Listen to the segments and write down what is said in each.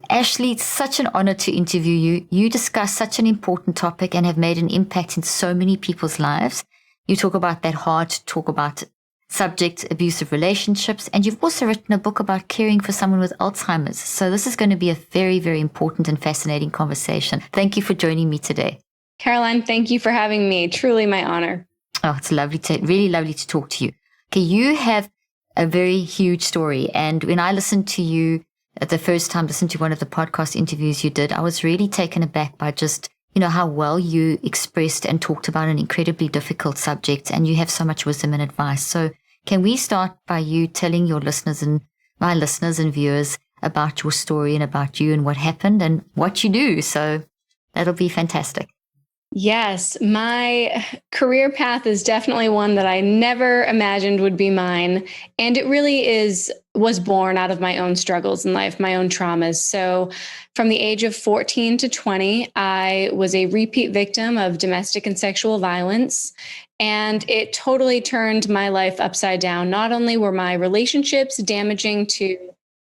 Ashley, it's such an honor to interview you. You discuss such an important topic and have made an impact in so many people's lives. You talk about that hard to talk about subject, abusive relationships, and you've also written a book about caring for someone with Alzheimer's. So this is going to be a very, very important and fascinating conversation. Thank you for joining me today. Caroline, thank you for having me. Truly my honor. Oh, it's really lovely to talk to you. Okay, you have a very huge story. And when I listened to you the first time, listened to one of the podcast interviews you did, I was really taken aback by just, how well you expressed and talked about an incredibly difficult subject, and you have so much wisdom and advice. So can we start by you telling your listeners and my listeners and viewers about your story and about you and what happened and what you do? So that'll be fantastic. Yes, my career path is definitely one that I never imagined would be mine. And it really was born out of my own struggles in life, my own traumas. So from the age of 14 to 20, I was a repeat victim of domestic and sexual violence. And it totally turned my life upside down. Not only were my relationships damaging to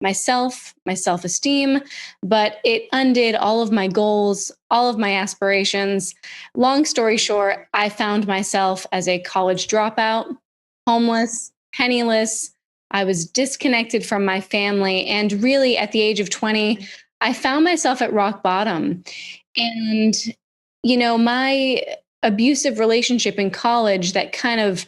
myself, my self-esteem, but it undid all of my goals, all of my aspirations. Long story short, I found myself as a college dropout, homeless, penniless. I was disconnected from my family. And really at the age of 20, I found myself at rock bottom. And, my abusive relationship in college that kind of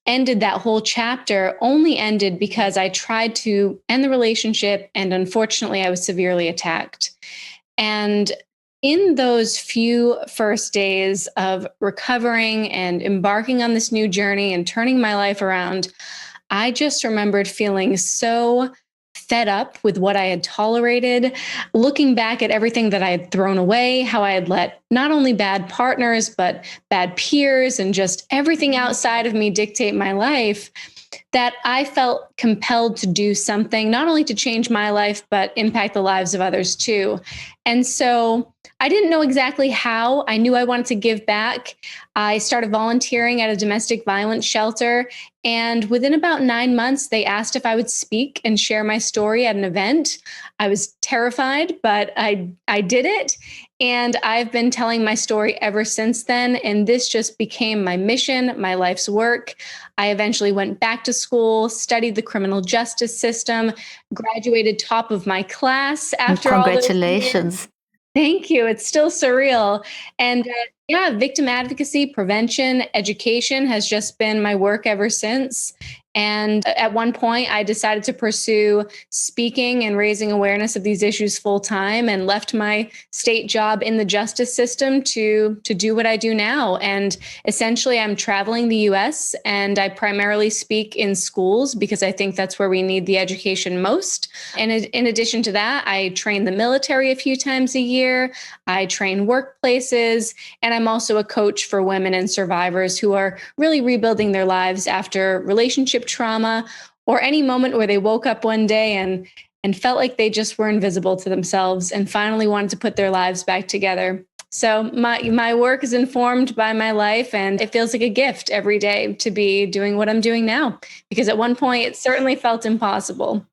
ended that whole chapter only ended because I tried to end the relationship, and unfortunately I was severely attacked. And in those few first days of recovering and embarking on this new journey and turning my life around, I just remembered feeling so fed up with what I had tolerated, looking back at everything that I had thrown away, how I had let not only bad partners, but bad peers and just everything outside of me dictate my life, that I felt compelled to do something, not only to change my life, but impact the lives of others too. And so I didn't know exactly how. I knew I wanted to give back. I started volunteering at a domestic violence shelter. And within about 9 months, they asked if I would speak and share my story at an event. I was terrified, but I did it. And I've been telling my story ever since then. And this just became my mission, my life's work. I eventually went back to school, studied the criminal justice system, graduated top of my class after all those years. Congratulations. Thank you. It's still surreal. And victim advocacy, prevention, education has just been my work ever since. And at one point, I decided to pursue speaking and raising awareness of these issues full time, and left my state job in the justice system to do what I do now. And essentially, I'm traveling the US, and I primarily speak in schools because I think that's where we need the education most. And in addition to that, I train the military a few times a year. I train workplaces, and I'm also a coach for women and survivors who are really rebuilding their lives after relationship trauma, or any moment where they woke up one day and felt like they just were invisible to themselves and finally wanted to put their lives back together. So my work is informed by my life, and it feels like a gift every day to be doing what I'm doing now, because at one point it certainly felt impossible.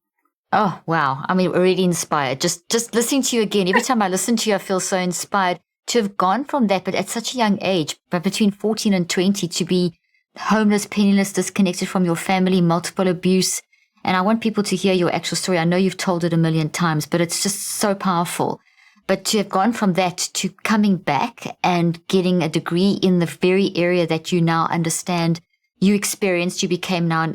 Oh, wow. I mean, already inspired. Just listening to you again, every time I listen to you, I feel so inspired to have gone from that, but at such a young age, but between 14 and 20, to be homeless, penniless, disconnected from your family, multiple abuse. And I want people to hear your actual story. I know you've told it a million times, but it's just so powerful. But to have gone from that to coming back and getting a degree in the very area that you now understand, you experienced, you became now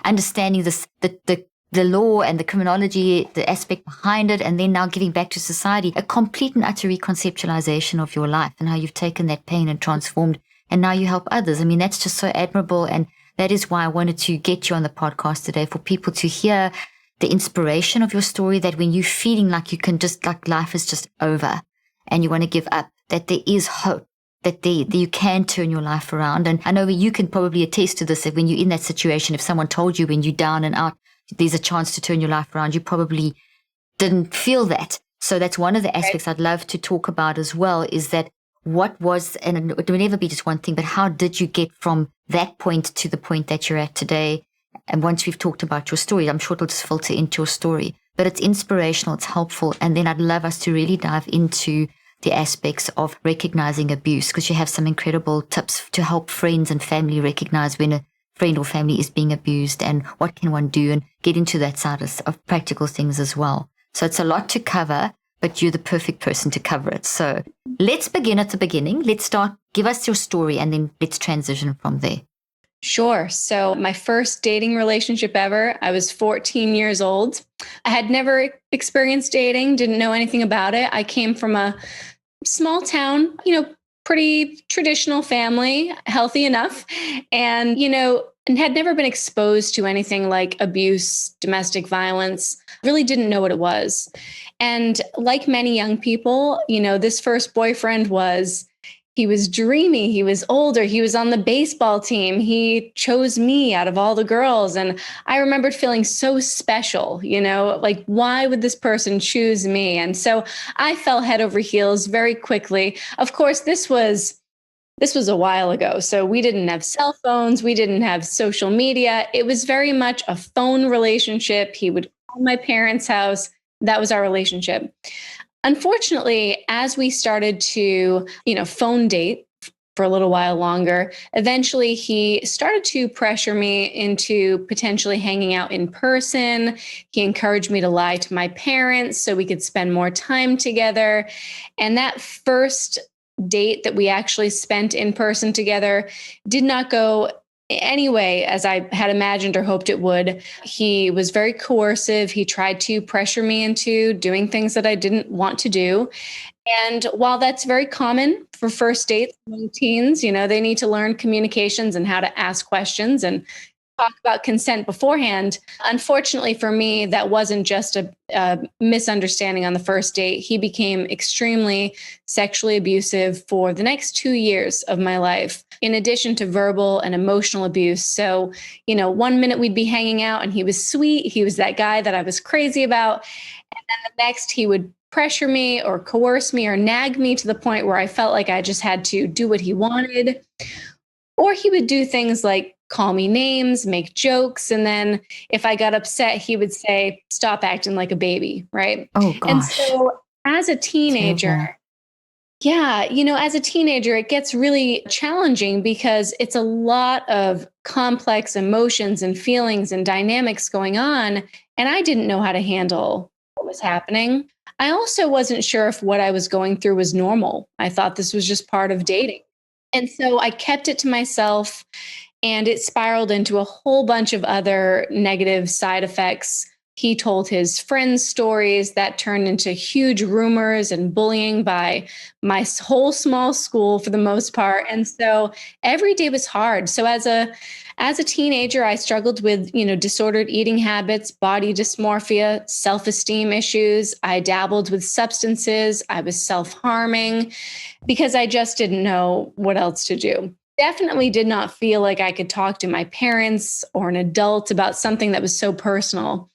understanding this, the law and the criminology, the aspect behind it, and then now giving back to society, a complete and utter reconceptualization of your life and how you've taken that pain and transformed, and now you help others. I mean, that's just so admirable. And that is why I wanted to get you on the podcast today, for people to hear the inspiration of your story, that when you're feeling like you can just, like life is just over and you want to give up, that there is hope, that you can turn your life around. And I know you can probably attest to this, that when you're in that situation, if someone told you when you're down and out, there's a chance to turn your life around, you probably didn't feel that. So that's one of the aspects I'd love to talk about as well, is that what was, and it will never be just one thing, but how did you get from that point to the point that you're at today? And once we've talked about your story, I'm sure it'll just filter into your story. but it's inspirational, it's helpful. And then I'd love us to really dive into the aspects of recognizing abuse, because you have some incredible tips to help friends and family recognize when a friend or family is being abused and what can one do, and get into that side of practical things as well. So it's a lot to cover, but you're the perfect person to cover it. So let's begin at the beginning. Let's start, give us your story, and then let's transition from there. Sure. So my first dating relationship ever, I was 14 years old. I had never experienced dating, didn't know anything about it. I came from a small town, pretty traditional family, healthy enough, and, and had never been exposed to anything like abuse, domestic violence, really didn't know what it was. And like many young people, this first boyfriend he was dreamy. He was older. He was on the baseball team. He chose me out of all the girls. And I remembered feeling so special, like, why would this person choose me? And so I fell head over heels very quickly. Of course, this was a while ago. So we didn't have cell phones. We didn't have social media. It was very much a phone relationship. He would call my parents' house. That was our relationship. Unfortunately, as we started to, phone date for a little while longer, eventually he started to pressure me into potentially hanging out in person. He encouraged me to lie to my parents so we could spend more time together. And that first date that we actually spent in person together did not go anyway as I had imagined or hoped it would. He was very coercive. He tried to pressure me into doing things that I didn't want to do. And while that's very common for first dates among teens, they need to learn communications and how to ask questions and talk about consent beforehand. Unfortunately for me, that wasn't just a misunderstanding on the first date. He became extremely sexually abusive for the next 2 years of my life, in addition to verbal and emotional abuse. So, 1 minute we'd be hanging out and he was sweet. He was that guy that I was crazy about. And then the next he would pressure me or coerce me or nag me to the point where I felt like I just had to do what he wanted. Or he would do things like call me names, make jokes. And then if I got upset, he would say, stop acting like a baby. Right. Oh, gosh. And so as a teenager, as a teenager, it gets really challenging because it's a lot of complex emotions and feelings and dynamics going on. And I didn't know how to handle what was happening. I also wasn't sure if what I was going through was normal. I thought this was just part of dating. And so I kept it to myself, and it spiraled into a whole bunch of other negative side effects. He told his friends stories that turned into huge rumors and bullying by my whole small school for the most part. And so every day was hard. So as a teenager, I struggled with, disordered eating habits, body dysmorphia, self-esteem issues. I dabbled with substances. I was self-harming because I just didn't know what else to do. Definitely did not feel like I could talk to my parents or an adult about something that was so personal.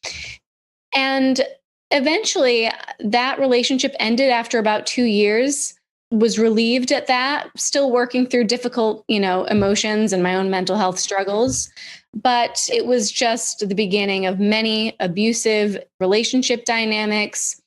And eventually that relationship ended after about 2 years. Was relieved at that, still working through difficult, emotions and my own mental health struggles. But it was just the beginning of many abusive relationship dynamics.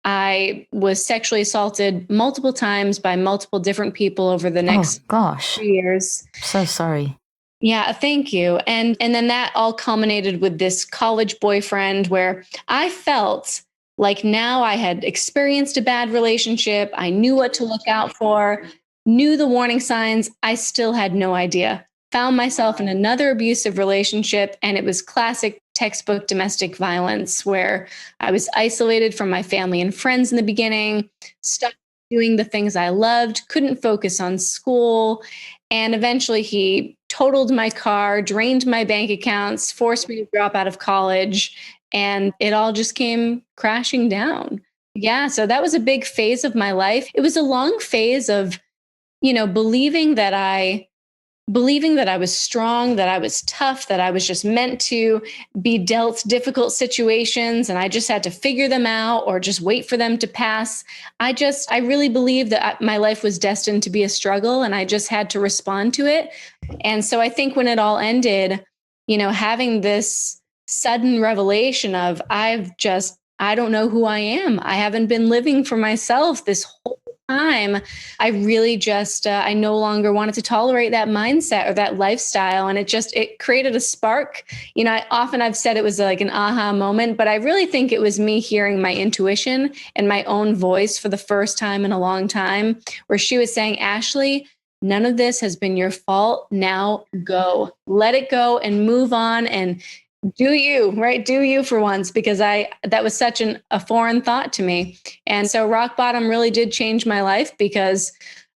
I was sexually assaulted multiple times by multiple different people over the next 2 years. So sorry. Yeah, thank you. And then that all culminated with this college boyfriend where I felt like now I had experienced a bad relationship. I knew what to look out for, knew the warning signs. I still had no idea. Found myself in another abusive relationship, and it was classic textbook domestic violence where I was isolated from my family and friends in the beginning, stuck doing the things I loved, couldn't focus on school. And eventually he totaled my car, drained my bank accounts, forced me to drop out of college. And it all just came crashing down. Yeah. So that was a big phase of my life. It was a long phase of, believing that I was strong, that I was tough, that I was just meant to be dealt difficult situations and I just had to figure them out or just wait for them to pass. I really believed that my life was destined to be a struggle and I just had to respond to it. And so I think when it all ended, having this sudden revelation of I've just I don't know who I am. I haven't been living for myself this whole time. I really just, I no longer wanted to tolerate that mindset or that lifestyle. And it created a spark. I've said it was like an aha moment, but I really think it was me hearing my intuition and my own voice for the first time in a long time, where she was saying, Ashley, none of this has been your fault. Now go, let it go and move on and do you, right? Do you for once, because that was such a foreign thought to me. And so rock bottom really did change my life, because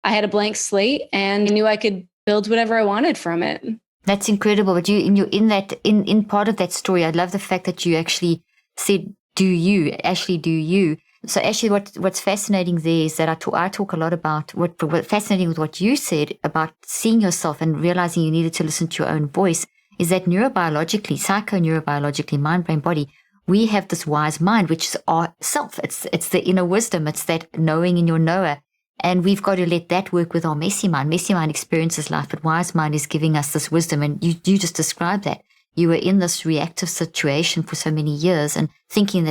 I had a blank slate and I knew I could build whatever I wanted from it. That's incredible. But in part of that story, I love the fact that you actually said, do you, Ashley, do you. So Ashley, what's fascinating there is that I talk a lot about what fascinating with what you said about seeing yourself and realizing you needed to listen to your own voice, is that psychoneurobiologically, mind, brain, body, we have this wise mind, which is our self. It's the inner wisdom. It's that knowing in your knower. And we've got to let that work with our messy mind. Messy mind experiences life, but wise mind is giving us this wisdom. And you just described that. You were in this reactive situation for so many years and thinking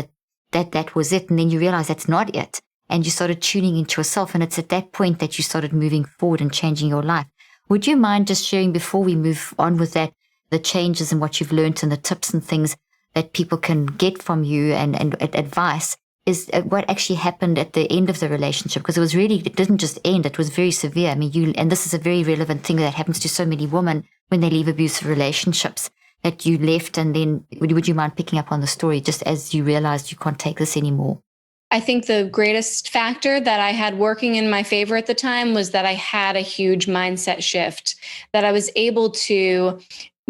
that was it. And then you realize that's not it. And you started tuning into yourself. And it's at that point that you started moving forward and changing your life. Would you mind just sharing, before we move on with that, the changes and what you've learned and the tips and things that people can get from you and advice, is what actually happened at the end of the relationship? Because it didn't just end, it was very severe. I mean, and this is a very relevant thing that happens to so many women when they leave abusive relationships, that you left, and then would you mind picking up on the story just as you realized you can't take this anymore? I think the greatest factor that I had working in my favor at the time was that I had a huge mindset shift, that I was able to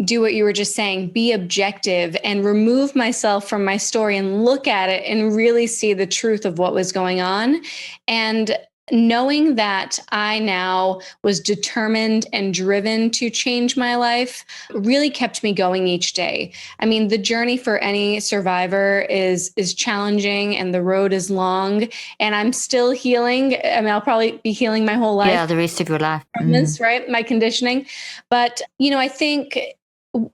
do what you were just saying, be objective and remove myself from my story and look at it and really see the truth of what was going on. And knowing that I now was determined and driven to change my life really kept me going each day. I mean, the journey for any survivor is challenging and the road is long, and I'm still healing. I mean, I'll probably be healing my whole life. Yeah, the rest of your life. From this, right? My conditioning. But, I think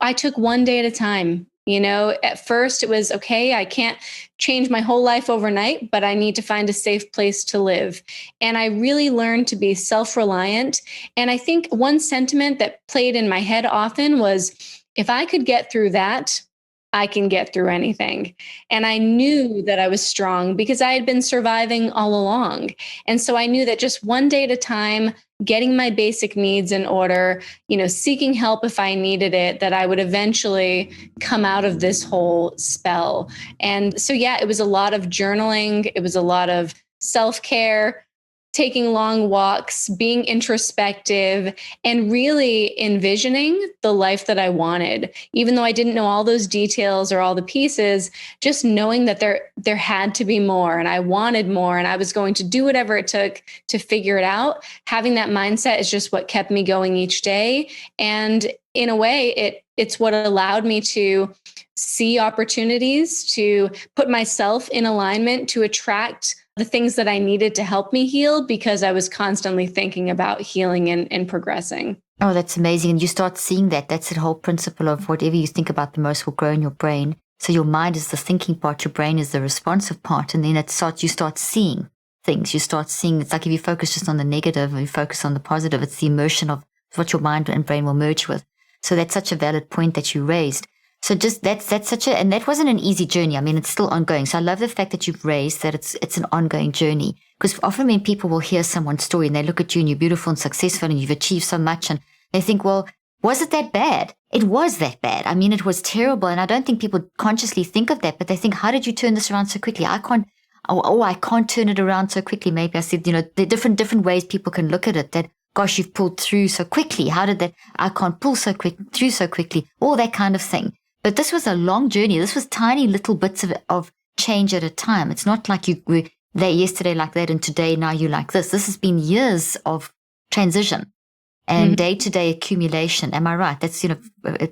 I took one day at a time. At first it was, okay, I can't change my whole life overnight, but I need to find a safe place to live. And I really learned to be self-reliant. And I think one sentiment that played in my head often was, if I could get through that, I can get through anything. And I knew that I was strong because I had been surviving all along. And so I knew that just one day at a time, getting my basic needs in order, seeking help if I needed it, that I would eventually come out of this whole spell. And so, yeah, it was a lot of journaling. It was a lot of self-care, taking long walks, being introspective, and really envisioning the life that I wanted. Even though I didn't know all those details or all the pieces, just knowing that there had to be more and I wanted more and I was going to do whatever it took to figure it out. Having that mindset is just what kept me going each day. And in a way, it's what allowed me to see opportunities, to put myself in alignment, to attract the things that I needed to help me heal, because I was constantly thinking about healing and progressing. Oh, that's amazing. And you start seeing that. That's the whole principle of whatever you think about the most will grow in your brain. So your mind is the thinking part, your brain is the responsive part. And then you start seeing things. You start seeing, it's like if you focus just on the negative and you focus on the positive, it's the emotion of what your mind and brain will merge with. So that's such a valid point that you raised. So just that's and that wasn't an easy journey. I mean, it's still ongoing. So I love the fact that you've raised that it's an ongoing journey, because often when people will hear someone's story and they look at you and you're beautiful and successful and you've achieved so much and they think, well, was it that bad? It was that bad. I mean, it was terrible. And I don't think people consciously think of that, but they think, how did you turn this around so quickly? I can't turn it around so quickly. Maybe I said, there are different ways people can look at it, that, gosh, you've pulled through so quickly. How did that? I can't pull through so quickly. All that kind of thing. But this was a long journey. This was tiny little bits of change at a time. It's not like you were there yesterday like that and today now you like this. This has been years of transition and day-to-day accumulation. Am I right? That's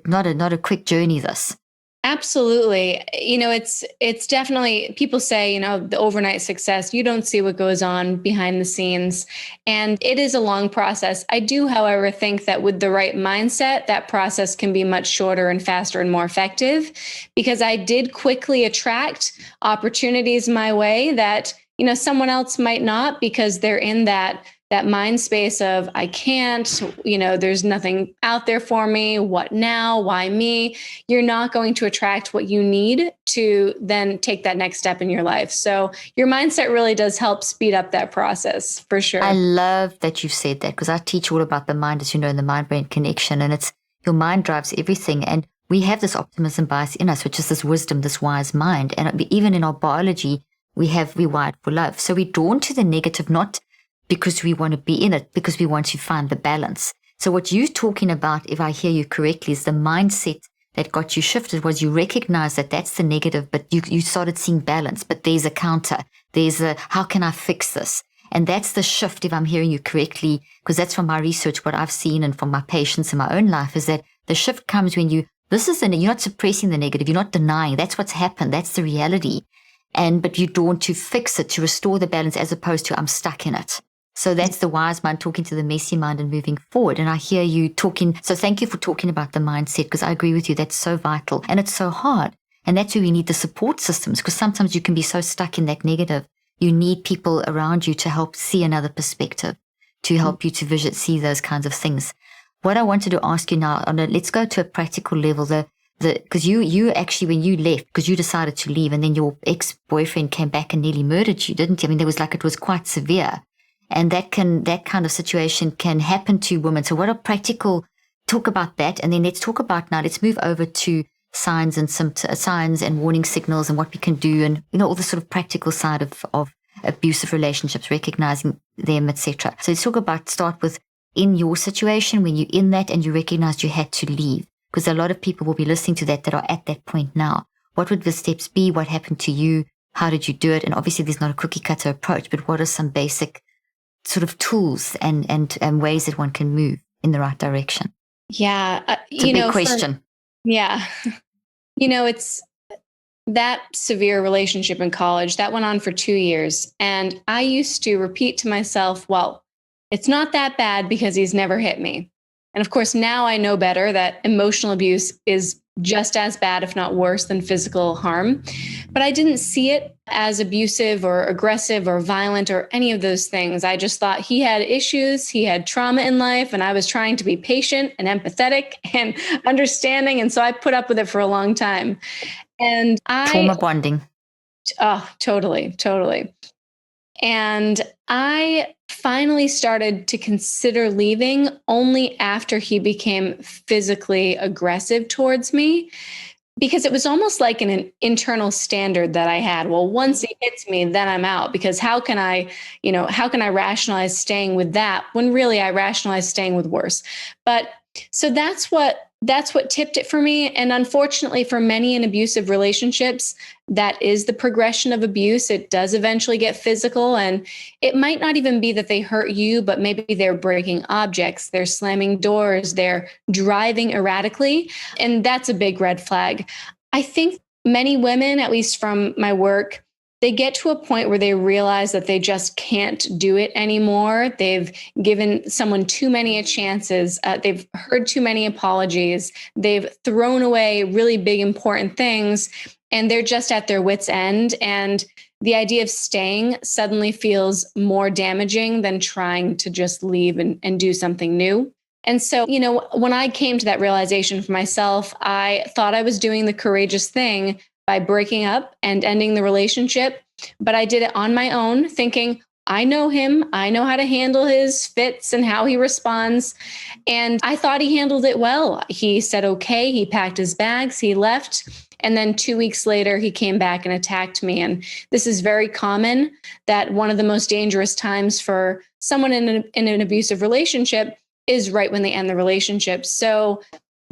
not a quick journey, this. Absolutely. It's definitely, people say, the overnight success, you don't see what goes on behind the scenes. And it is a long process. I do, however, think that with the right mindset, that process can be much shorter and faster and more effective, because I did quickly attract opportunities my way that, someone else might not, because they're in that mind space of, I can't, there's nothing out there for me. What now? Why me? You're not going to attract what you need to then take that next step in your life. So your mindset really does help speed up that process, for sure. I love that you've said that, because I teach all about the mind, as you know, in the mind-brain connection, and it's your mind drives everything. And we have this optimism bias in us, which is this wisdom, this wise mind. And even in our biology, we wired for love. So we're drawn to the negative, not because we want to be in it, because we want to find the balance. So what you're talking about, if I hear you correctly, is the mindset that got you shifted was you recognize that that's the negative, but you started seeing balance, but there's a counter. How can I fix this? And that's the shift, if I'm hearing you correctly, because that's from my research, what I've seen, and from my patients in my own life, is that the shift comes when you're not suppressing the negative, you're not denying, that's what's happened, that's the reality. But you're drawn to fix it, to restore the balance, as opposed to I'm stuck in it. So that's the wise mind talking to the messy mind and moving forward. And I hear you talking. So thank you for talking about the mindset, because I agree with you. That's so vital and it's so hard. And that's where we need the support systems, because sometimes you can be so stuck in that negative. You need people around you to help see another perspective, to help you to see those kinds of things. What I wanted to ask you now, let's go to a practical level. Because you actually, when you left, because you decided to leave, and then your ex-boyfriend came back and nearly murdered you, didn't he? I mean, it was quite severe. And that kind of situation can happen to women. So what are practical, talk about that. And then let's move over to signs and warning signals and what we can do, and, all the sort of practical side of abusive relationships, recognizing them, etc. So let's start with, in your situation, when you're in that and you recognized you had to leave, because a lot of people will be listening to that are at that point now. What would the steps be? What happened to you? How did you do it? And obviously there's not a cookie cutter approach, but what are some basic sort of tools and ways that one can move in the right direction? Yeah. It's a big question. Yeah. It's that severe relationship in college that went on for 2 years. And I used to repeat to myself, well, it's not that bad because he's never hit me. And of course, now I know better that emotional abuse is just as bad, if not worse, than physical harm. But I didn't see it as abusive or aggressive or violent or any of those things. I just thought he had issues, he had trauma in life, and I was trying to be patient and empathetic and understanding. And so I put up with it for a long time. And trauma bonding. Oh, totally. And I finally started to consider leaving only after he became physically aggressive towards me, because it was almost like an internal standard that I had. Well, once he hits me, then I'm out, because how can I rationalize staying with that when really I rationalize staying with worse? But so that's what tipped it for me. And unfortunately, for many in abusive relationships, that is the progression of abuse. It does eventually get physical, and it might not even be that they hurt you, but maybe they're breaking objects, they're slamming doors, they're driving erratically. And that's a big red flag. I think many women, at least from my work, they get to a point where they realize that they just can't do it anymore. They've given someone too many chances. They've heard too many apologies. They've thrown away really big, important things, and they're just at their wits' end. And the idea of staying suddenly feels more damaging than trying to just leave and do something new. And so, when I came to that realization for myself, I thought I was doing the courageous thing by breaking up and ending the relationship. But I did it on my own, thinking, I know him. I know how to handle his fits and how he responds. And I thought he handled it well. He said, okay, he packed his bags, he left. And then 2 weeks later, he came back and attacked me. And this is very common, that one of the most dangerous times for someone in an abusive relationship is right when they end the relationship. So,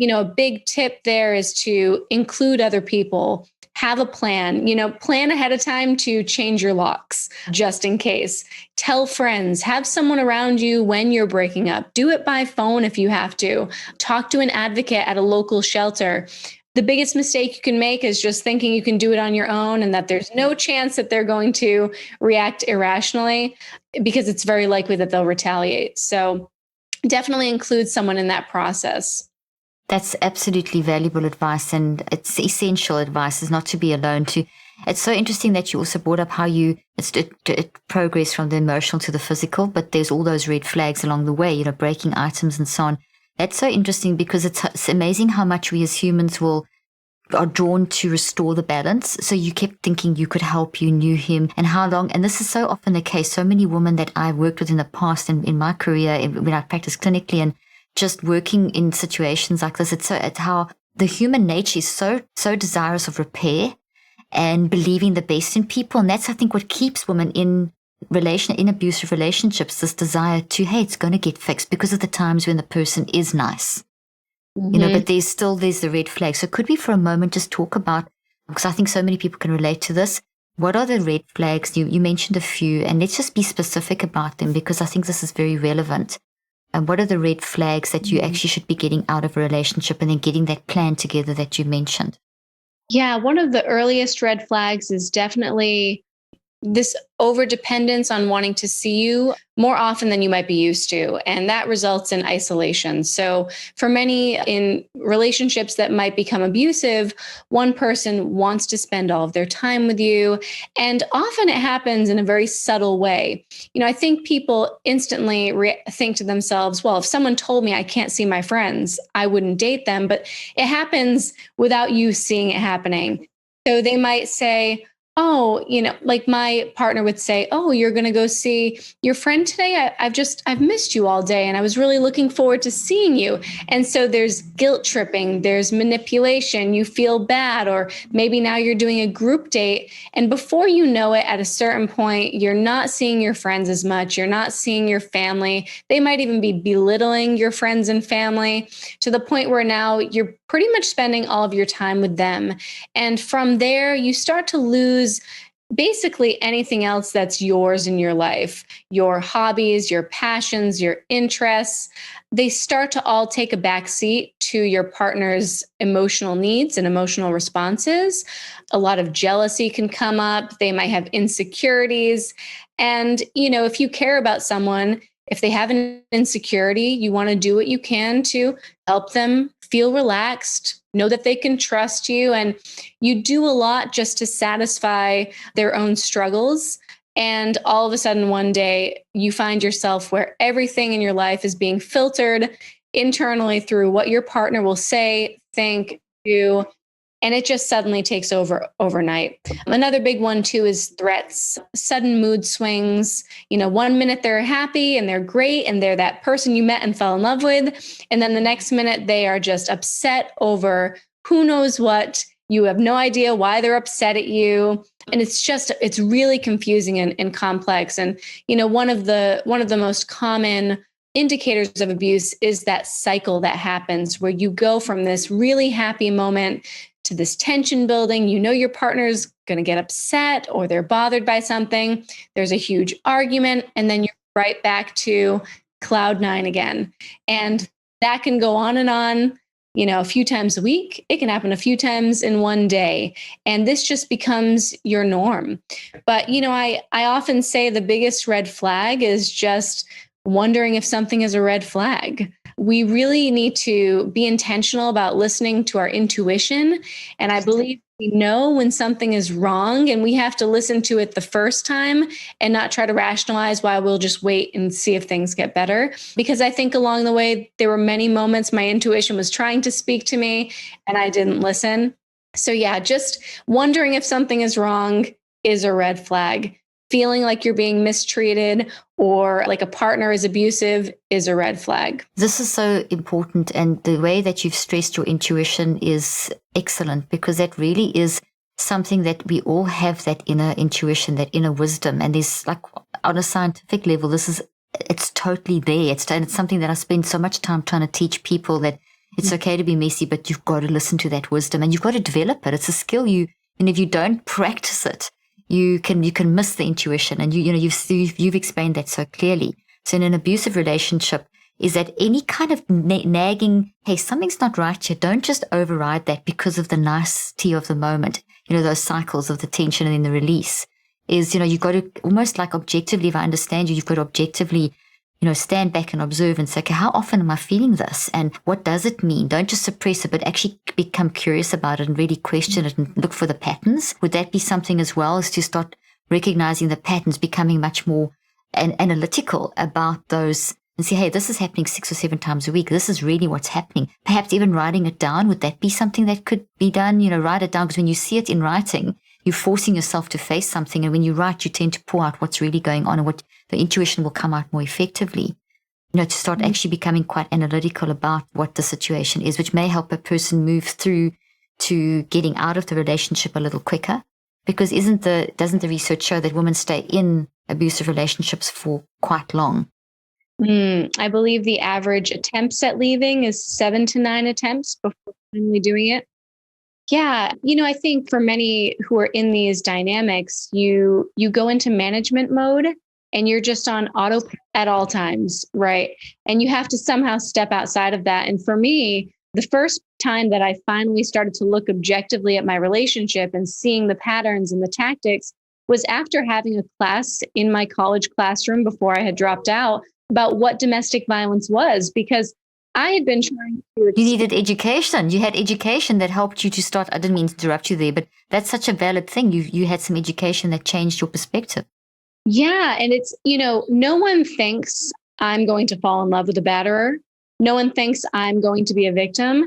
a big tip there is to include other people. Have a plan, plan ahead of time to change your locks just in case. Tell friends, have someone around you when you're breaking up. Do it by phone if you have to. Talk to an advocate at a local shelter. the biggest mistake you can make is just thinking you can do it on your own and that there's no chance that they're going to react irrationally, because it's very likely that they'll retaliate. So definitely include someone in that process. That's absolutely valuable advice, and it's essential advice, is not to be alone. It's so interesting that you also brought up how it progress from the emotional to the physical, but there's all those red flags along the way, breaking items and so on. That's so interesting, because it's amazing how much we as humans are drawn to restore the balance. So you kept thinking you could help, you knew him, and how long. And this is so often the case. So many women that I've worked with in the past and in my career, when I practiced clinically and just working in situations like this, it's how the human nature is so desirous of repair and believing the best in people. And that's, I think, what keeps women in abusive relationships, this desire to, hey, it's going to get fixed, because of the times when the person is nice. But there's the red flag. So could we for a moment just talk about, because I think so many people can relate to this, what are the red flags? You mentioned a few, and let's just be specific about them, because I think this is very relevant. And what are the red flags that you actually should be getting out of a relationship, and then getting that plan together that you mentioned? Yeah, one of the earliest red flags is definitely this overdependence on wanting to see you more often than you might be used to. And that results in isolation. So for many in relationships that might become abusive, one person wants to spend all of their time with you. And often it happens in a very subtle way. I think people instantly think to themselves, well, if someone told me I can't see my friends, I wouldn't date them. But it happens without you seeing it happening. So they might say, oh, like my partner would say, oh, you're going to go see your friend today. I've missed you all day, and I was really looking forward to seeing you. And so there's guilt tripping, there's manipulation, you feel bad, or maybe now you're doing a group date. And before you know it, at a certain point, you're not seeing your friends as much. You're not seeing your family. They might even be belittling your friends and family, to the point where now you're pretty much spending all of your time with them. And from there, you start to lose basically anything else that's yours in your life. Your hobbies, your passions, your interests, they start to all take a backseat to your partner's emotional needs and emotional responses. A lot of jealousy can come up. They might have insecurities. And, if you care about someone, if they have an insecurity, you want to do what you can to help them feel relaxed, know that they can trust you. And you do a lot just to satisfy their own struggles. And all of a sudden, one day, you find yourself where everything in your life is being filtered internally through what your partner will say, think, do. And it just suddenly takes over overnight. Another big one, too, is threats, sudden mood swings. 1 minute they're happy and they're great and they're that person you met and fell in love with. And then the next minute they are just upset over who knows what. You have no idea why they're upset at you. And it's really confusing and complex. And, one of the most common indicators of abuse is that cycle that happens where you go from this really happy moment to this tension building. Your partner's going to get upset or they're bothered by something. There's a huge argument, and then you're right back to cloud nine again. And that can go on and on, a few times a week. It can happen a few times in one day. And this just becomes your norm. But, I often say the biggest red flag is just wondering if something is a red flag. We really need to be intentional about listening to our intuition. And I believe we know when something is wrong, and we have to listen to it the first time and not try to rationalize why. We'll just wait and see if things get better. Because I think along the way, there were many moments my intuition was trying to speak to me and I didn't listen. So yeah, just wondering if something is wrong is a red flag. Feeling like you're being mistreated or like a partner is abusive is a red flag. This is so important. And the way that you've stressed your intuition is excellent, because that really is something that we all have, that inner intuition, that inner wisdom. And there's, like, on a scientific level, it's totally there. It's something that I spend so much time trying to teach people, that it's okay to be messy, but you've got to listen to that wisdom and you've got to develop it. It's a skill and if you don't practice it, you can miss the intuition. And you've explained that so clearly. So in an abusive relationship, is that any kind of nagging, hey, something's not right here, don't just override that because of the nicety of the moment. Those cycles of the tension and then the release is, you've got to almost like objectively, if I understand you, you've got to objectively, stand back and observe and say, okay, how often am I feeling this? And what does it mean? Don't just suppress it, but actually become curious about it and really question it and look for the patterns. Would that be something as well, as to start recognizing the patterns, becoming much more analytical about those and say, hey, this is happening 6 or 7 times a week. This is really what's happening. Perhaps even writing it down. Would that be something that could be done? Write it down, because when you see it in writing, you're forcing yourself to face something. And when you write, you tend to pour out what's really going on, and what the intuition will come out more effectively. To start actually becoming quite analytical about what the situation is, which may help a person move through to getting out of the relationship a little quicker. Because doesn't the research show that women stay in abusive relationships for quite long? I believe the average attempts at leaving is 7 to 9 attempts before finally doing it. Yeah. I think for many who are in these dynamics, you go into management mode and you're just on auto at all times, right? And you have to somehow step outside of that. And for me, the first time that I finally started to look objectively at my relationship and seeing the patterns and the tactics was after having a class in my college classroom before I had dropped out about what domestic violence was, because I had been trying to... You needed education. You had education that helped you to start. I didn't mean to interrupt you there, but that's such a valid thing. You had some education that changed your perspective. Yeah. And it's, no one thinks I'm going to fall in love with a batterer. No one thinks I'm going to be a victim.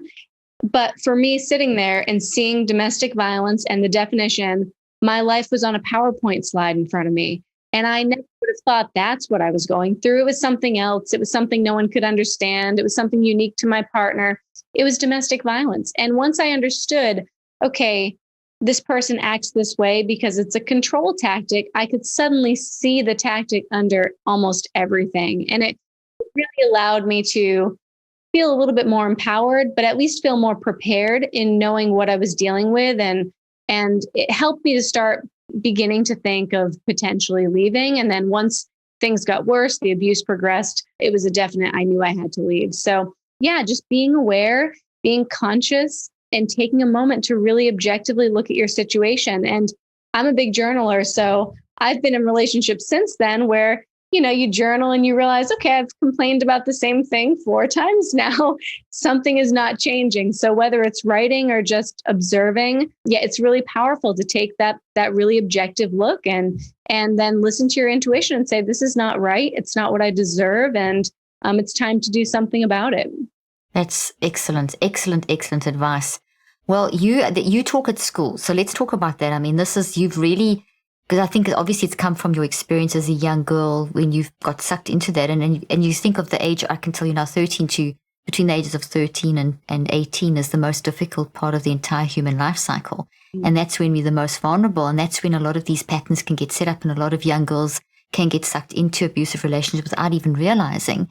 But for me, sitting there and seeing domestic violence and the definition, my life was on a PowerPoint slide in front of me. And I never would have thought that's what I was going through. It was something else. It was something no one could understand. It was something unique to my partner. It was domestic violence. And once I understood, okay, this person acts this way because it's a control tactic, I could suddenly see the tactic under almost everything. And it really allowed me to feel a little bit more empowered, but at least feel more prepared in knowing what I was dealing with. And it helped me to start beginning to think of potentially leaving. And then once things got worse, the abuse progressed, it was a definite, I knew I had to leave. So yeah, just being aware, being conscious, and taking a moment to really objectively look at your situation. And I'm a big journaler, so I've been in relationships since then where, you journal and you realize, okay, I've complained about the same thing 4 times now. Something is not changing. So whether it's writing or just observing, yeah, it's really powerful to take that really objective look and then listen to your intuition and say, this is not right. It's not what I deserve. And it's time to do something about it. That's excellent, excellent, excellent advice. Well, you talk at school, so let's talk about that. I mean, you've really, because I think obviously it's come from your experience as a young girl when you've got sucked into that, and you think of the age, I can tell you now, 13 to between the ages of 13 and 18 is the most difficult part of the entire human life cycle. And that's when we're the most vulnerable, and that's when a lot of these patterns can get set up, and a lot of young girls can get sucked into abusive relationships without even realizing.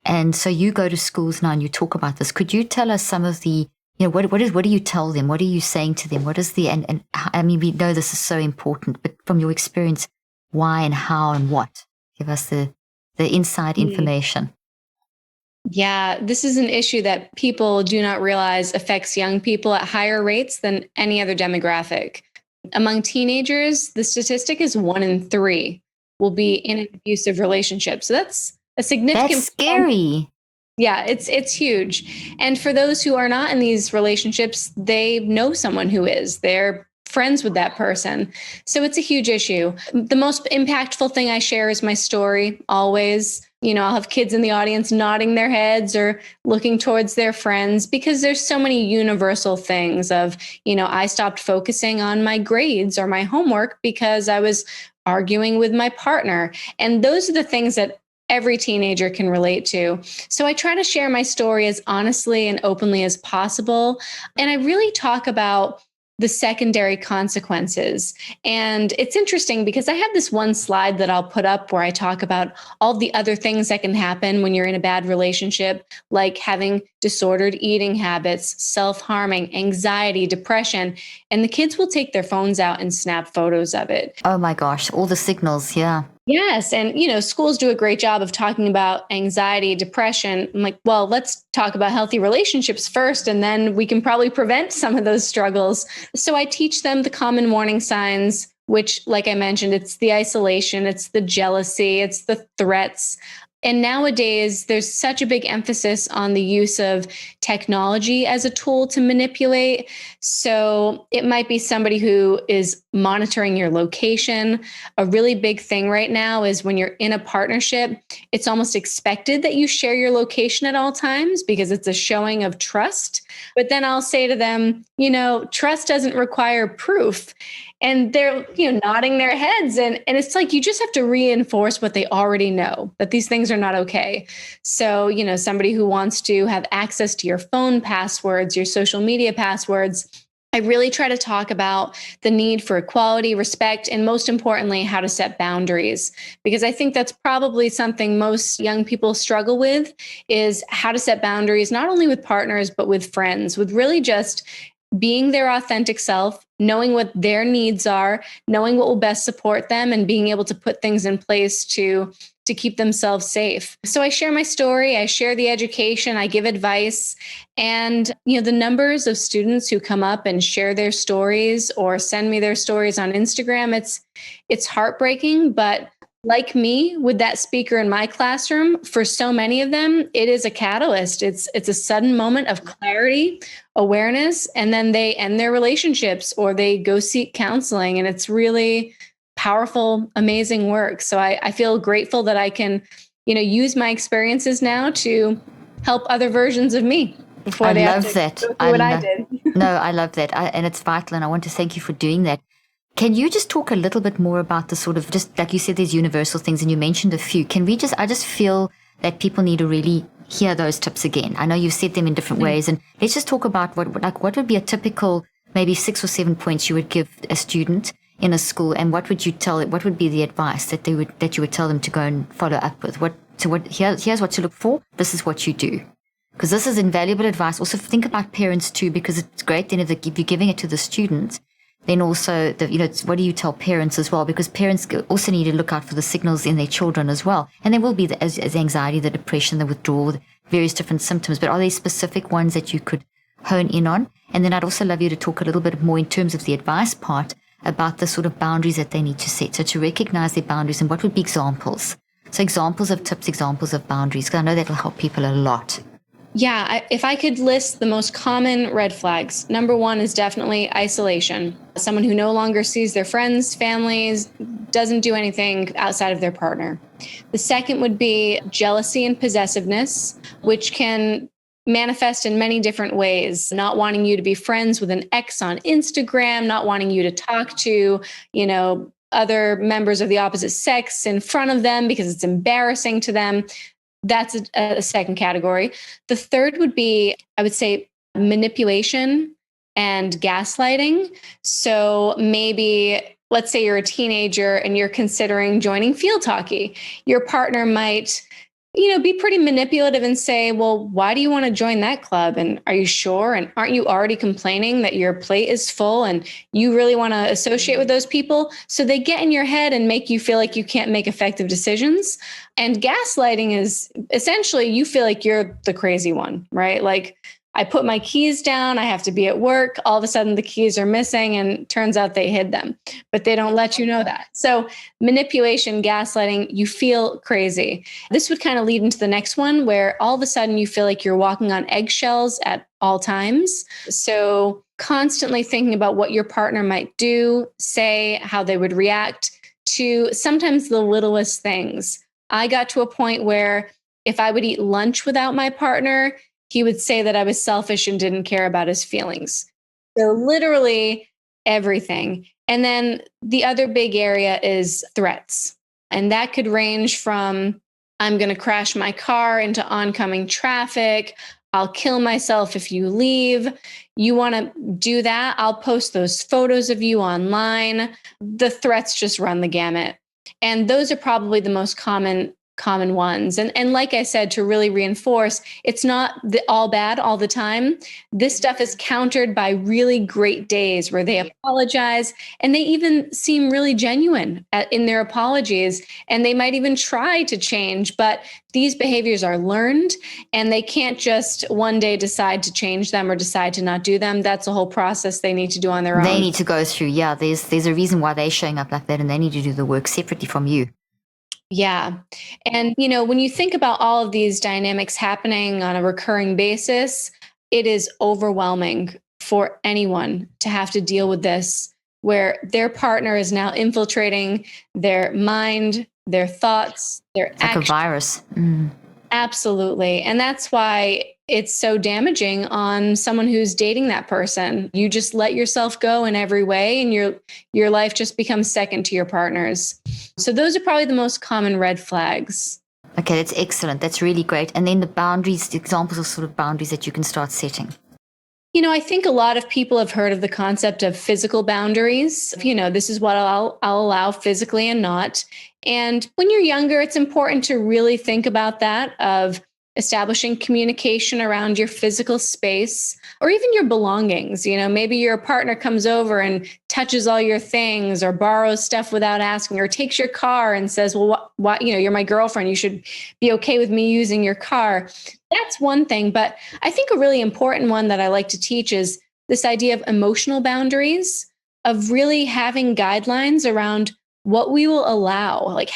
And so you go to schools now and you talk about this. Could you tell us some of the, what do you tell them? What are you saying to them? What is and I mean, we know this is so important, but from your experience, why and how and what? Give us the inside information. Yeah, this is an issue that people do not realize affects young people at higher rates than any other demographic. Among teenagers, the statistic is 1 in 3 will be in an abusive relationship. So that's a significant... That's scary. Yeah, it's huge. And for those who are not in these relationships, they know someone who is. They're friends with that person. So it's a huge issue. The most impactful thing I share is my story, always. I'll have kids in the audience nodding their heads or looking towards their friends, because there's so many universal things of, I stopped focusing on my grades or my homework because I was arguing with my partner. And those are the things that every teenager can relate to. So I try to share my story as honestly and openly as possible. And I really talk about the secondary consequences. And it's interesting because I have this one slide that I'll put up where I talk about all the other things that can happen when you're in a bad relationship, like having disordered eating habits, self-harming, anxiety, depression. And the kids will take their phones out and snap photos of it. Oh my gosh, all the signals, yeah. Yes. And, schools do a great job of talking about anxiety, depression. I'm like, well, let's talk about healthy relationships first, and then we can probably prevent some of those struggles. So I teach them the common warning signs, which, like I mentioned, it's the isolation, it's the jealousy, it's the threats. And nowadays, there's such a big emphasis on the use of technology as a tool to manipulate. So it might be somebody who is monitoring your location. A really big thing right now is when you're in a partnership, it's almost expected that you share your location at all times because it's a showing of trust. But then I'll say to them, trust doesn't require proof. And they're, nodding their heads. And it's like, you just have to reinforce what they already know, that these things are not okay. So, somebody who wants to have access to your phone passwords, your social media passwords, I really try to talk about the need for equality, respect, and most importantly, how to set boundaries. Because I think that's probably something most young people struggle with, is how to set boundaries, not only with partners, but with friends, with really just being their authentic self, knowing what their needs are, knowing what will best support them, and being able to put things in place to keep themselves safe. So I share my story, I share the education, I give advice, and the numbers of students who come up and share their stories or send me their stories on Instagram, it's heartbreaking, but like me with that speaker in my classroom, for so many of them, it is a catalyst. It's a sudden moment of clarity, awareness, and then they end their relationships or they go seek counseling. And it's really powerful, amazing work. So I feel grateful that I can, use my experiences now to help other versions of me before I they have love to that. go through what I did. No, I love that. And it's vital. And I want to thank you for doing that. Can you just talk a little bit more about the sort of, just like you said, these universal things, and you mentioned a few. I just feel that people need to really hear those tips again. I know you've said them in different ways, and let's just talk about what would be a typical, maybe 6 or 7 points you would give a student in a school, and what would be the advice that you would tell them to go and follow up with? Here's what to look for. This is what you do. Because this is invaluable advice. Also think about parents too, because it's great then if you're giving it to the student, then also, what do you tell parents as well? Because parents also need to look out for the signals in their children as well. And there will be the anxiety, the depression, the withdrawal, the various different symptoms. But are there specific ones that you could hone in on? And then I'd also love you to talk a little bit more in terms of the advice part about the sort of boundaries that they need to set. So to recognize their boundaries, and what would be examples? So examples of tips, examples of boundaries, because I know that will help people a lot. Yeah, if I could list the most common red flags, number one is definitely isolation. Someone who no longer sees their friends, families, doesn't do anything outside of their partner. The second would be jealousy and possessiveness, which can manifest in many different ways. Not wanting you to be friends with an ex on Instagram, not wanting you to talk to, other members of the opposite sex in front of them because it's embarrassing to them. That's a second category. The third would be, I would say, manipulation and gaslighting. So maybe, let's say you're a teenager and you're considering joining field hockey. Your partner might, be pretty manipulative and say, well, why do you want to join that club? And are you sure? And aren't you already complaining that your plate is full and you really want to associate with those people? So they get in your head and make you feel like you can't make effective decisions. And gaslighting is essentially you feel like you're the crazy one, right? Like, I put my keys down, I have to be at work. All of a sudden the keys are missing and turns out they hid them, but they don't let you know that. So manipulation, gaslighting, you feel crazy. This would kind of lead into the next one where all of a sudden you feel like you're walking on eggshells at all times. So constantly thinking about what your partner might do, say, how they would react to sometimes the littlest things. I got to a point where if I would eat lunch without my partner, he would say that I was selfish and didn't care about his feelings. So literally everything. And then the other big area is threats. And that could range from, I'm going to crash my car into oncoming traffic. I'll kill myself if you leave. You want to do that? I'll post those photos of you online. The threats just run the gamut. And those are probably the most common common ones. And like I said, to really reinforce, it's not all bad all the time. This stuff is countered by really great days where they apologize, and they even seem really genuine in their apologies, and they might even try to change. But these behaviors are learned, and they can't just one day decide to change them or decide to not do them. That's a whole process they need to do on their own. They need to go through. Yeah, there's a reason why they're showing up like that, and they need to do the work separately from you. Yeah. And, when you think about all of these dynamics happening on a recurring basis, it is overwhelming for anyone to have to deal with this, where their partner is now infiltrating their mind, their thoughts, their actions. Like a virus. Absolutely. And that's why it's so damaging on someone who's dating that person. You just let yourself go in every way, and your life just becomes second to your partner's. So those are probably the most common red flags. Okay, that's excellent. That's really great. And then the boundaries, the examples of sort of boundaries that you can start setting. I think a lot of people have heard of the concept of physical boundaries. This is what I'll allow physically and not. And when you're younger, it's important to really think about that, of establishing communication around your physical space or even your belongings. Maybe your partner comes over and touches all your things, or borrows stuff without asking, or takes your car and says, well, what, you're my girlfriend, you should be okay with me using your car. That's one thing. But I think a really important one that I like to teach is this idea of emotional boundaries, of really having guidelines around what we will allow, like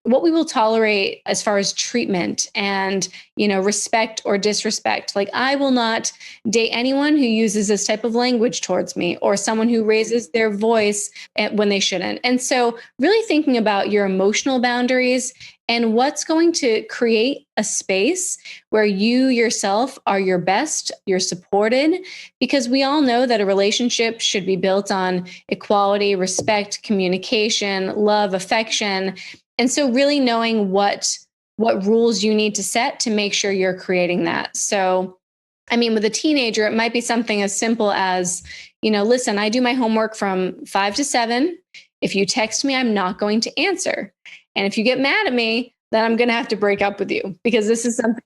what we will tolerate as far as treatment and, respect or disrespect. Like, I will not date anyone who uses this type of language towards me, or someone who raises their voice when they shouldn't. And so really thinking about your emotional boundaries and what's going to create a space where you yourself are your best, you're supported, because we all know that a relationship should be built on equality, respect, communication, love, affection. And so really knowing what rules you need to set to make sure you're creating that. So, with a teenager, it might be something as simple as, listen, I do my homework from 5 to 7. If you text me, I'm not going to answer. And if you get mad at me, then I'm going to have to break up with you, because this is something.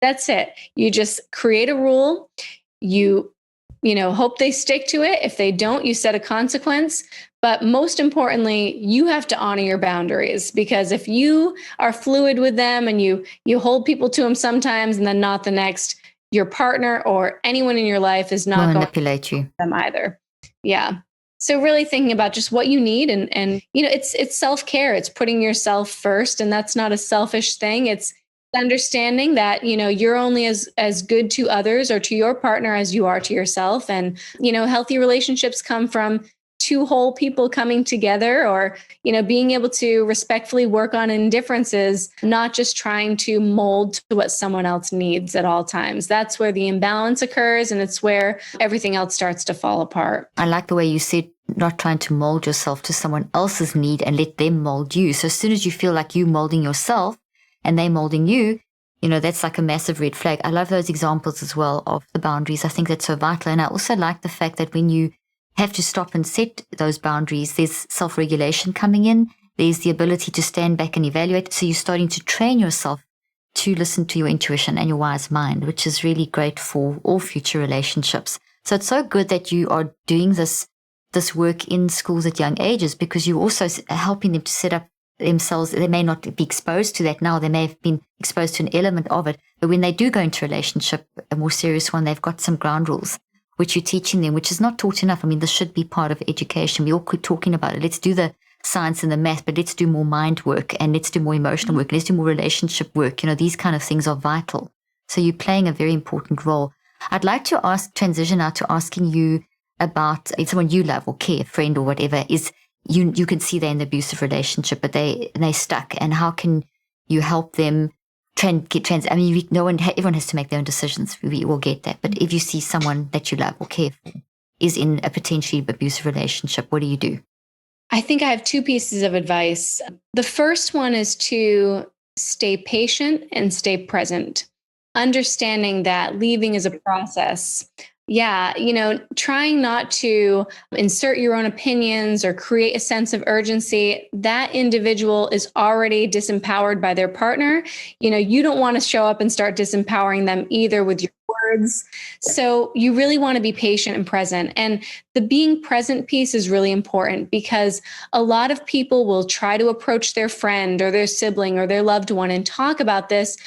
That's it. You just create a rule. You hope they stick to it. If they don't, you set a consequence. But most importantly, you have to honor your boundaries, because if you are fluid with them and you hold people to them sometimes and then not the next, your partner or anyone in your life is not going to manipulate you them either. Yeah. So really thinking about just what you need, and it's self-care. It's putting yourself first, and that's not a selfish thing. It's understanding that, you're only as good to others or to your partner as you are to yourself. And, healthy relationships come from two whole people coming together, or, being able to respectfully work on indifferences, not just trying to mold to what someone else needs at all times. That's where the imbalance occurs, and it's where everything else starts to fall apart. I like the way you said, not trying to mold yourself to someone else's need and let them mold you. So as soon as you feel like you molding yourself and they molding you, that's like a massive red flag. I love those examples as well of the boundaries. I think that's so vital. And I also like the fact that when you have to stop and set those boundaries, there's self-regulation coming in. There's the ability to stand back and evaluate. So you're starting to train yourself to listen to your intuition and your wise mind, which is really great for all future relationships. So it's so good that you are doing this work in schools at young ages, because you're also helping them to set up themselves. They may not be exposed to that now. They may have been exposed to an element of it. But when they do go into a relationship, a more serious one, they've got some ground rules, which you're teaching them, which is not taught enough. This should be part of education. We all keep talking about it. Let's do the science and the math, but let's do more mind work, and let's do more emotional work. Let's do more relationship work. These kind of things are vital. So you're playing a very important role. I'd like to transition now to asking you about someone you love or care, a friend or whatever, is you can see they're in an abusive relationship, but they're stuck. And how can you help them everyone has to make their own decisions. We all get that. But if you see someone that you love or care for is in a potentially abusive relationship, what do you do? I think I have two pieces of advice. The first one is to stay patient and stay present, understanding that leaving is a process. Yeah, trying not to insert your own opinions or create a sense of urgency, that individual is already disempowered by their partner. You don't want to show up and start disempowering them either with your words. So you really want to be patient and present. And the being present piece is really important because a lot of people will try to approach their friend or their sibling or their loved one and talk about this,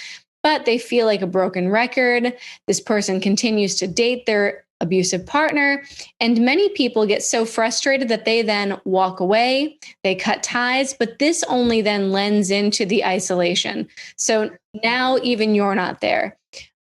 but they feel like a broken record. This person continues to date their abusive partner. And many people get so frustrated that they then walk away, they cut ties, but this only then lends into the isolation. So now even you're not there.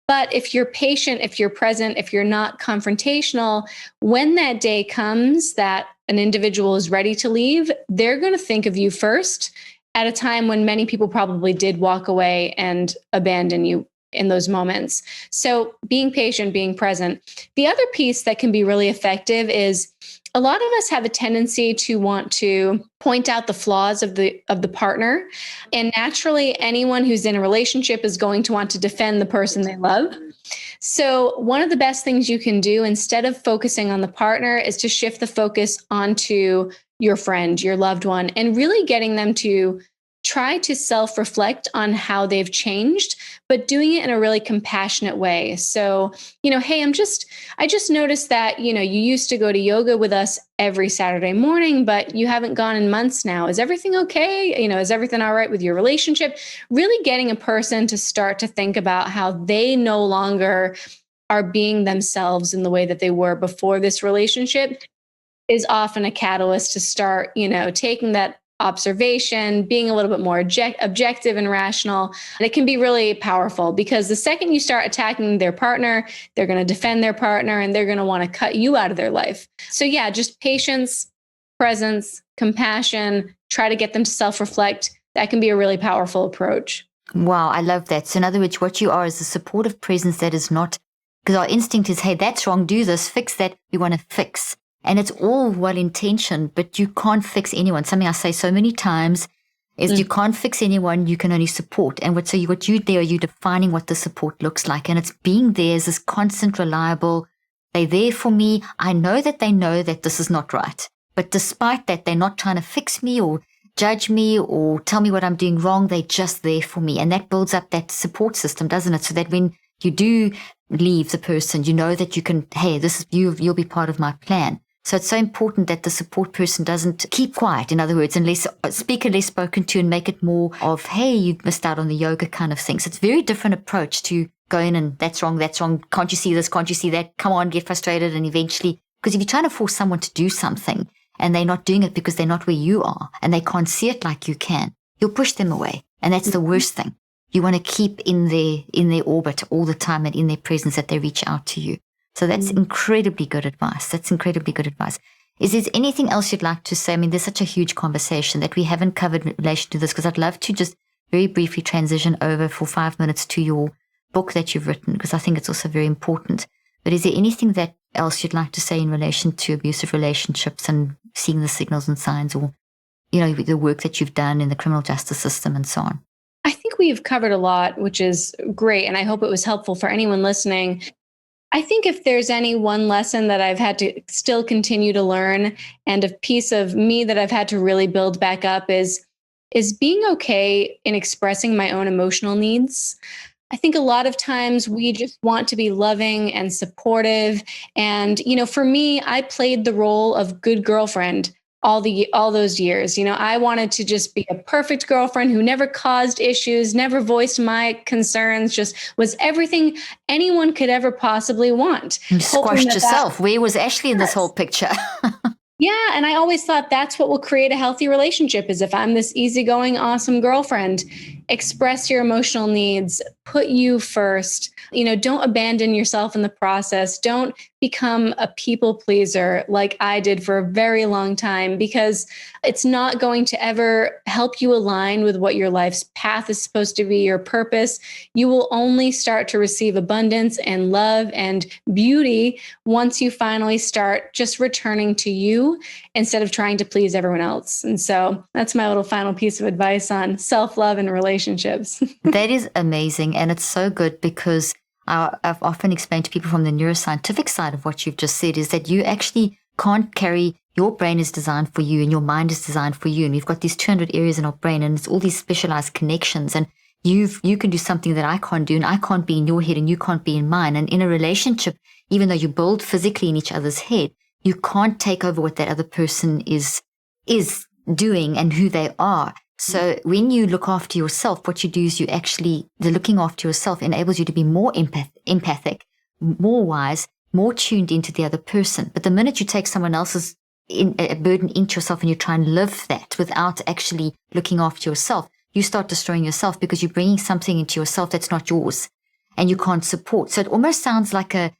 But if you're patient, if you're present, if you're not confrontational, when that day comes that an individual is ready to leave, they're going to think of you first at a time when many people probably did walk away and abandon you in those moments. So being patient, being present. The other piece that can be really effective is a lot of us have a tendency to want to point out the flaws of the partner. And naturally, anyone who's in a relationship is going to want to defend the person they love. So one of the best things you can do instead of focusing on the partner is to shift the focus onto your friend, your loved one, and really getting them to try to self-reflect on how they've changed, but doing it in a really compassionate way. So, hey, I just noticed that, you used to go to yoga with us every Saturday morning, but you haven't gone in months now. Is everything okay? Is everything all right with your relationship? Really getting a person to start to think about how they no longer are being themselves in the way that they were before this relationship is often a catalyst to start, taking that observation, being a little bit more objective and rational. And it can be really powerful because the second you start attacking their partner, they're going to defend their partner and they're going to want to cut you out of their life. So yeah, just patience, presence, compassion, try to get them to self-reflect. That can be a really powerful approach. Wow, I love that. So in other words, what you are is a supportive presence that is not, because our instinct is, hey, that's wrong, do this, fix that, we want to fix. And it's all well-intentioned, but you can't fix anyone. Something I say so many times is you can't fix anyone, you can only support. And what you do, you're defining what the support looks like. And it's being there as this constant, reliable, they're there for me. I know that this is not right. But despite that, they're not trying to fix me or judge me or tell me what I'm doing wrong. They're just there for me. And that builds up that support system, doesn't it? So that when you do leave the person, you know that you can, hey, this is you'll be part of my plan. So it's so important that the support person doesn't keep quiet, in other words, unless spoken to and make it more of, hey, you've missed out on the yoga kind of thing. So it's a very different approach to going and that's wrong. Can't you see this? Can't you see that? Come on, get frustrated. And eventually, because if you're trying to force someone to do something and they're not doing it because they're not where you are and they can't see it like you can, you'll push them away. And that's the worst thing. You want to keep in their orbit all the time and in their presence that they reach out to you. So that's incredibly good advice. Is there anything else you'd like to say? I mean, there's such a huge conversation that we haven't covered in relation to this, because I'd love to just very briefly transition over for 5 minutes to your book that you've written, because I think it's also very important. But is there anything else you'd like to say in relation to abusive relationships and seeing the signals and signs, or, the work that you've done in the criminal justice system and so on? I think we've covered a lot, which is great. And I hope it was helpful for anyone listening. I think if there's any one lesson that I've had to still continue to learn and a piece of me that I've had to really build back up is being okay in expressing my own emotional needs. I think a lot of times we just want to be loving and supportive. And, for me, I played the role of good girlfriend all those years. I wanted to just be a perfect girlfriend who never caused issues, never voiced my concerns, just was everything anyone could ever possibly want. You squashed yourself. Where was Ashley in this whole picture? Yeah. And I always thought that's what will create a healthy relationship, is if I'm this easygoing, awesome girlfriend. Express your emotional needs, put you first, don't abandon yourself in the process. Don't become a people pleaser like I did for a very long time, because it's not going to ever help you align with what your life's path is supposed to be, your purpose. You will only start to receive abundance and love and beauty once you finally start just returning to you instead of trying to please everyone else. And so that's my little final piece of advice on self-love and relationships. That is amazing. And it's so good, because I've often explained to people from the neuroscientific side of what you've just said is that you actually can't carry, your brain is designed for you and your mind is designed for you. And we've got these 200 areas in our brain and it's all these specialized connections. And you can do something that I can't do, and I can't be in your head and you can't be in mine. And in a relationship, even though you build physically in each other's head, you can't take over what that other person is doing and who they are. So when you look after yourself, what you do is the looking after yourself enables you to be more empathic, more wise, more tuned into the other person. But the minute you take someone else's a burden into yourself and you try and live that without actually looking after yourself, you start destroying yourself because you're bringing something into yourself that's not yours and you can't support. So it almost sounds like a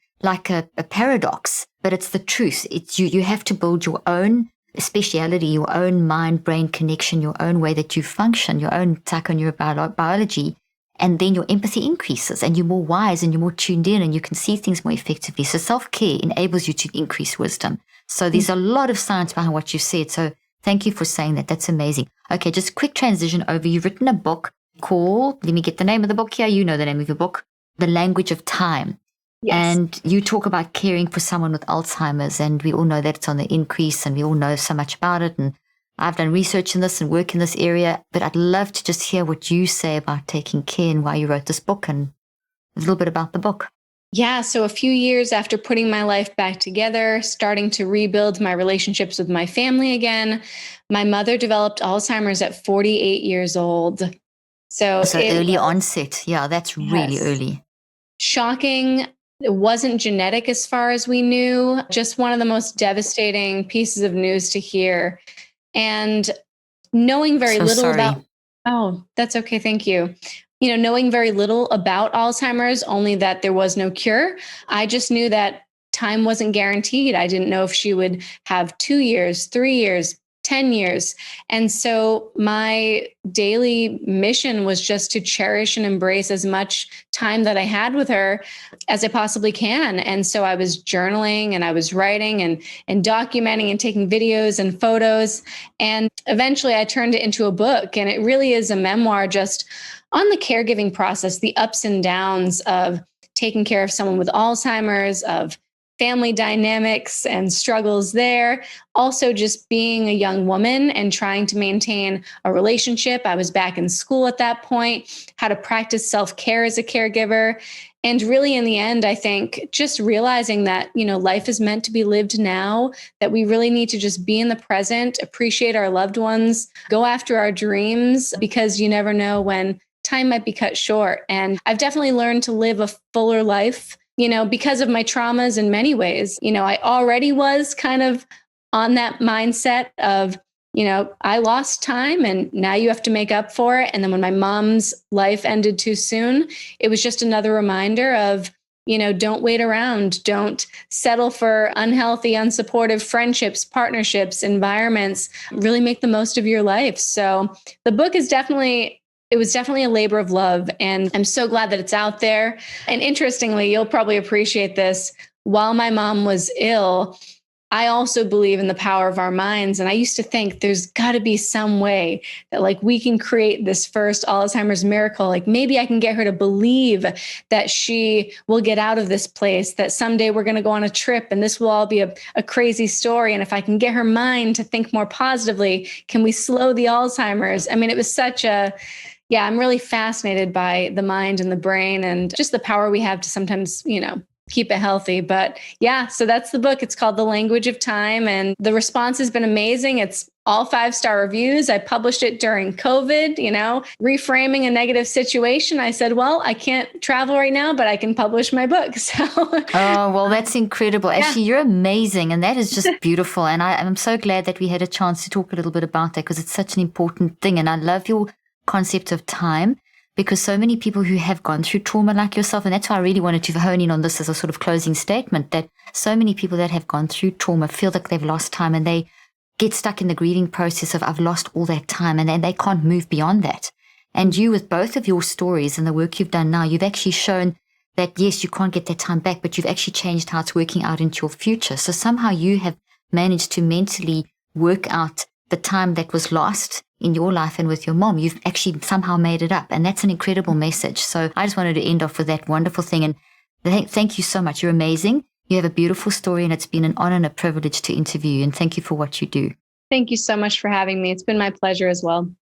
paradox, but it's the truth. It's you have to build your own speciality, your own mind-brain connection, your own way that you function, your own psychoneurobiology, and then your empathy increases and you're more wise and you're more tuned in and you can see things more effectively. So self-care enables you to increase wisdom. So there's a lot of science behind what you said. So thank you for saying that. That's amazing. Okay, just a quick transition over. You've written a book called, let me get the name of the book here. You know the name of your book, The Language of Time. Yes. And you talk about caring for someone with Alzheimer's, and we all know that it's on the increase and we all know so much about it. And I've done research in this and work in this area, but I'd love to just hear what you say about taking care and why you wrote this book and a little bit about the book. Yeah. So a few years after putting my life back together, starting to rebuild my relationships with my family again, my mother developed Alzheimer's at 48 years old. So early onset. Yeah, that's really early. Shocking. It wasn't genetic as far as we knew. Just one of the most devastating pieces of news to hear. And knowing very little about, oh, that's okay. Thank you. Knowing very little about Alzheimer's, only that there was no cure. I just knew that time wasn't guaranteed. I didn't know if she would have 2 years, 3 years, 10 years. And so my daily mission was just to cherish and embrace as much time that I had with her as I possibly can. And so I was journaling and I was writing and documenting and taking videos and photos. And eventually I turned it into a book. And it really is a memoir just on the caregiving process, the ups and downs of taking care of someone with Alzheimer's, of family dynamics and struggles there. Also just being a young woman and trying to maintain a relationship. I was back in school at that point, how to practice self-care as a caregiver. And really in the end, I think just realizing that, life is meant to be lived now, that we really need to just be in the present, appreciate our loved ones, go after our dreams, because you never know when time might be cut short. And I've definitely learned to live a fuller life, because of my traumas in many ways. I already was kind of on that mindset of, I lost time and now you have to make up for it. And then when my mom's life ended too soon, it was just another reminder of, don't wait around. Don't settle for unhealthy, unsupportive friendships, partnerships, environments. Really make the most of your life. So the book is it was definitely a labor of love. And I'm so glad that it's out there. And interestingly, you'll probably appreciate this. While my mom was ill, I also believe in the power of our minds. And I used to think there's got to be some way that we can create this first Alzheimer's miracle. Maybe I can get her to believe that she will get out of this place, that someday we're going to go on a trip and this will all be a crazy story. And if I can get her mind to think more positively, can we slow the Alzheimer's? I mean, it was such I'm really fascinated by the mind and the brain and just the power we have to sometimes, keep it healthy. But so that's the book. It's called The Language of Time. And the response has been amazing. It's all 5-star reviews. I published it during COVID, reframing a negative situation. I said, well, I can't travel right now, but I can publish my book. So, oh, well, that's incredible. Actually, you're amazing. And that is just beautiful. And I'm so glad that we had a chance to talk a little bit about that because it's such an important thing. And I love your concept of time, because so many people who have gone through trauma like yourself, and that's why I really wanted to hone in on this as a sort of closing statement, that so many people that have gone through trauma feel like they've lost time and they get stuck in the grieving process of I've lost all that time, and then they can't move beyond that. And you, with both of your stories and the work you've done now, you've actually shown that yes, you can't get that time back, but you've actually changed how it's working out into your future. So somehow you have managed to mentally work out the time that was lost in your life and with your mom. You've actually somehow made it up. And that's an incredible message. So I just wanted to end off with that wonderful thing. And Thank you so much. You're amazing. You have a beautiful story, and it's been an honor and a privilege to interview you. And thank you for what you do. Thank you so much for having me. It's been my pleasure as well.